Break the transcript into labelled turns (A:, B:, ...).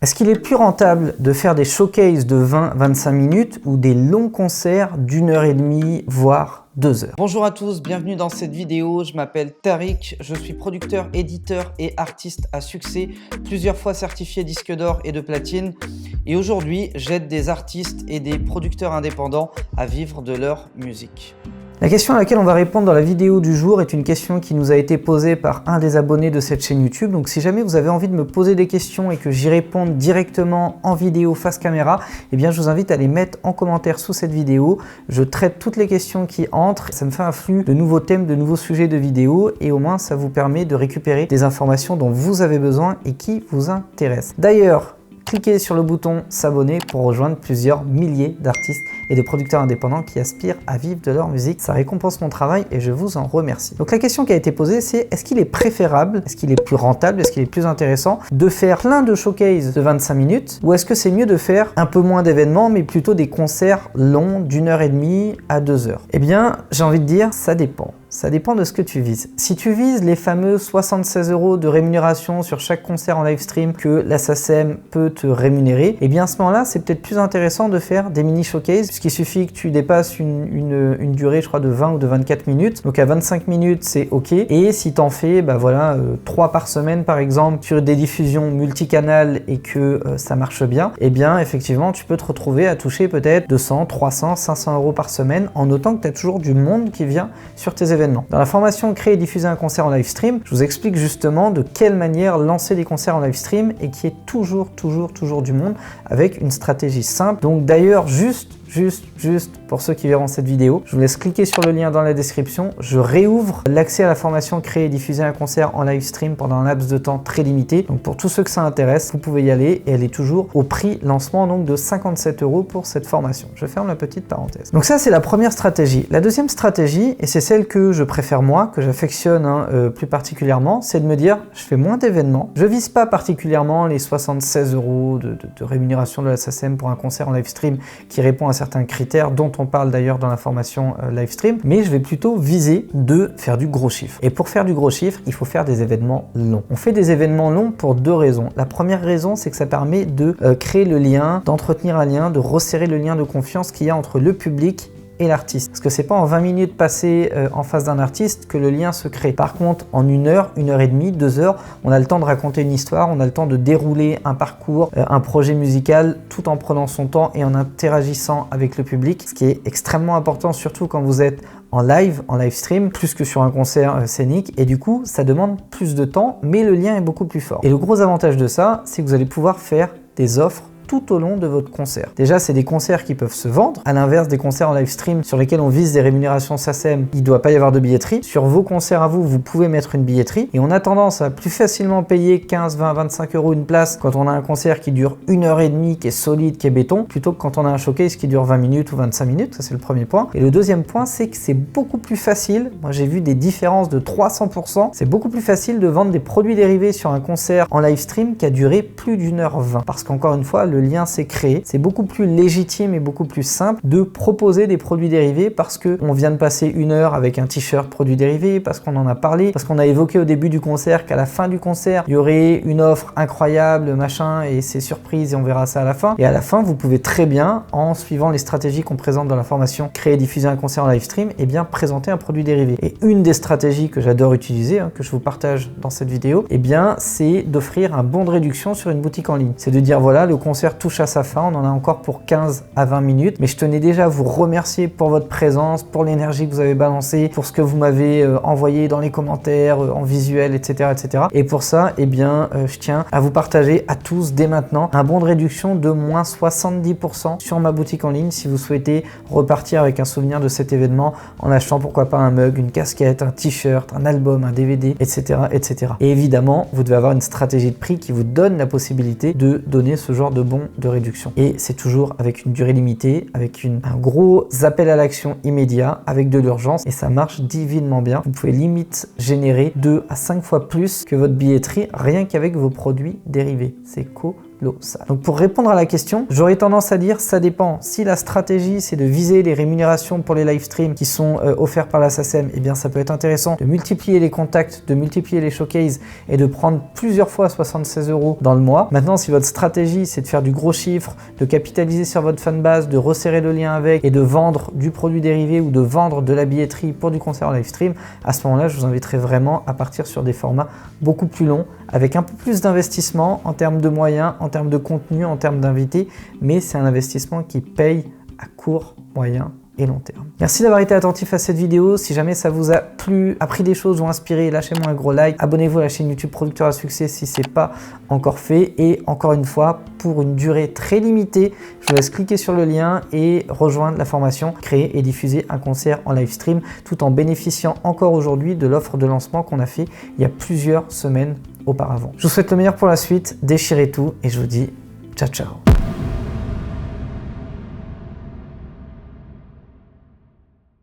A: Est-ce qu'il est plus rentable de faire des showcases de 20-25 minutes ou des longs concerts d'1h30 voire 2 heures? Bonjour à tous, bienvenue dans cette vidéo. Je m'appelle Tariq, je suis producteur, éditeur et artiste à succès, plusieurs fois certifié disque d'or et de platine. Et aujourd'hui, j'aide des artistes et des producteurs indépendants à vivre de leur musique. La question à laquelle on va répondre dans la vidéo du jour est une question qui nous a été posée par un des abonnés de cette chaîne YouTube. Donc si jamais vous avez envie de me poser des questions et que j'y réponde directement en vidéo face caméra, eh bien je vous invite à les mettre en commentaire sous cette vidéo. Je traite toutes les questions qui entrent, ça me fait un flux de nouveaux thèmes, de nouveaux sujets de vidéos et au moins ça vous permet de récupérer des informations dont vous avez besoin et qui vous intéressent. D'ailleurs, cliquez sur le bouton s'abonner pour rejoindre plusieurs milliers d'artistes et de producteurs indépendants qui aspirent à vivre de leur musique. Ça récompense mon travail et je vous en remercie. Donc la question qui a été posée, c'est est-ce qu'il est préférable, est-ce qu'il est plus rentable, est-ce qu'il est plus intéressant de faire plein de showcases de 25 minutes ou est-ce que c'est mieux de faire un peu moins d'événements mais plutôt des concerts longs d'1h30 à 2 heures? Eh bien, j'ai envie de dire, ça dépend. Ça dépend de ce que tu vises. Si tu vises les fameux 76 € de rémunération sur chaque concert en live stream que la SACEM peut te rémunérer, eh bien à ce moment-là, c'est peut-être plus intéressant de faire des mini showcases puisqu'il suffit que tu dépasses une durée, je crois, de 20 ou de 24 minutes. Donc à 25 minutes, c'est OK. Et si tu en fais, 3 par semaine par exemple, sur des diffusions multicanales et que ça marche bien, eh bien effectivement, tu peux te retrouver à toucher peut-être 200, 300, 500 € par semaine en notant que tu as toujours du monde qui vient sur tes événements. Dans la formation Créer et diffuser un concert en live stream, je vous explique justement de quelle manière lancer des concerts en live stream et qui est toujours du monde avec une stratégie simple. Donc d'ailleurs, juste pour ceux qui verront cette vidéo, je vous laisse cliquer sur le lien dans la description. Je réouvre l'accès à la formation Créer et diffuser un concert en live stream pendant un laps de temps très limité. Donc pour tous ceux que ça intéresse, vous pouvez y aller et elle est toujours au prix lancement donc de 57 € pour cette formation. Je ferme la petite parenthèse. Donc ça, c'est la première stratégie. La deuxième stratégie, et c'est celle que je préfère moi, que j'affectionne plus particulièrement, c'est de me dire, je fais moins d'événements. Je vise pas particulièrement les 76 € de rémunération de la SACEM pour un concert en live stream qui répond à certains critères dont on parle d'ailleurs dans la formation live stream, mais je vais plutôt viser de faire du gros chiffre. Et pour faire du gros chiffre, il faut faire des événements longs. On fait des événements longs pour deux raisons. La première raison, c'est que ça permet de créer le lien, d'entretenir un lien, de resserrer le lien de confiance qu'il y a entre le public et l'artiste. Parce que c'est pas en 20 minutes passées en face d'un artiste que le lien se crée. Par contre, en 1 heure, 1h30, 2 heures, on a le temps de raconter une histoire, on a le temps de dérouler un parcours, un projet musical, tout en prenant son temps et en interagissant avec le public, ce qui est extrêmement important, surtout quand vous êtes en live stream, plus que sur un concert scénique, et du coup, ça demande plus de temps, mais le lien est beaucoup plus fort. Et le gros avantage de ça, c'est que vous allez pouvoir faire des offres tout au long de votre concert. Déjà, c'est des concerts qui peuvent se vendre. À l'inverse des concerts en live stream sur lesquels on vise des rémunérations SACEM, il ne doit pas y avoir de billetterie. Sur vos concerts à vous, vous pouvez mettre une billetterie et on a tendance à plus facilement payer 15, 20, 25 € une place quand on a un concert qui dure 1h30, qui est solide, qui est béton, plutôt que quand on a un showcase qui dure 20 minutes ou 25 minutes. Ça, c'est le premier point. Et le deuxième point, c'est que c'est beaucoup plus facile. Moi, j'ai vu des différences de 300%. C'est beaucoup plus facile de vendre des produits dérivés sur un concert en live stream qui a duré plus d'1h20. Parce qu'encore une fois, le lien s'est créé. C'est beaucoup plus légitime et beaucoup plus simple de proposer des produits dérivés parce qu'on vient de passer 1 heure avec un t-shirt produit dérivé, parce qu'on en a parlé, parce qu'on a évoqué au début du concert qu'à la fin du concert, il y aurait une offre incroyable, machin, et c'est surprise et on verra ça à la fin. Et à la fin, vous pouvez très bien, en suivant les stratégies qu'on présente dans la formation Créer et diffuser un concert en live stream, et bien présenter un produit dérivé. Et une des stratégies que j'adore utiliser, que je vous partage dans cette vidéo, et bien c'est d'offrir un bon de réduction sur une boutique en ligne. C'est de dire voilà, le concert touche à sa fin, on en a encore pour 15 à 20 minutes, mais je tenais déjà à vous remercier pour votre présence, pour l'énergie que vous avez balancée, pour ce que vous m'avez envoyé dans les commentaires, en visuel, etc., etc. Et pour ça, eh bien, je tiens à vous partager à tous dès maintenant un bon de réduction de moins 70% sur ma boutique en ligne si vous souhaitez repartir avec un souvenir de cet événement en achetant pourquoi pas un mug, une casquette, un t-shirt, un album, un DVD, etc., etc. Et évidemment, vous devez avoir une stratégie de prix qui vous donne la possibilité de donner ce genre de bon de réduction. Et c'est toujours avec une durée limitée, avec un gros appel à l'action immédiat, avec de l'urgence, et ça marche divinement bien. Vous pouvez limite générer 2 à 5 fois plus que votre billetterie rien qu'avec vos produits dérivés. C'est colossal. Donc pour répondre à la question, j'aurais tendance à dire ça dépend. Si la stratégie c'est de viser les rémunérations pour les live streams qui sont offerts par la SACEM, eh bien ça peut être intéressant de multiplier les contacts, de multiplier les showcases et de prendre plusieurs fois 76 € dans le mois. Maintenant, si votre stratégie c'est de faire du gros chiffre, de capitaliser sur votre fanbase, de resserrer le lien avec et de vendre du produit dérivé ou de vendre de la billetterie pour du concert en live stream, à ce moment-là, je vous inviterai vraiment à partir sur des formats beaucoup plus longs avec un peu plus d'investissement en termes de moyens, en termes de contenu, en termes d'invités, mais c'est un investissement qui paye à court, moyen et long terme. Merci d'avoir été attentif à cette vidéo. Si jamais ça vous a plu, appris des choses ou inspiré, lâchez-moi un gros like. Abonnez-vous à la chaîne YouTube Producteur à Succès si ce n'est pas encore fait. Et encore une fois, pour une durée très limitée, je vous laisse cliquer sur le lien et rejoindre la formation Créer et diffuser un concert en live stream tout en bénéficiant encore aujourd'hui de l'offre de lancement qu'on a fait il y a plusieurs semaines auparavant. Je vous souhaite le meilleur pour la suite. Déchirez tout et je vous dis ciao ciao.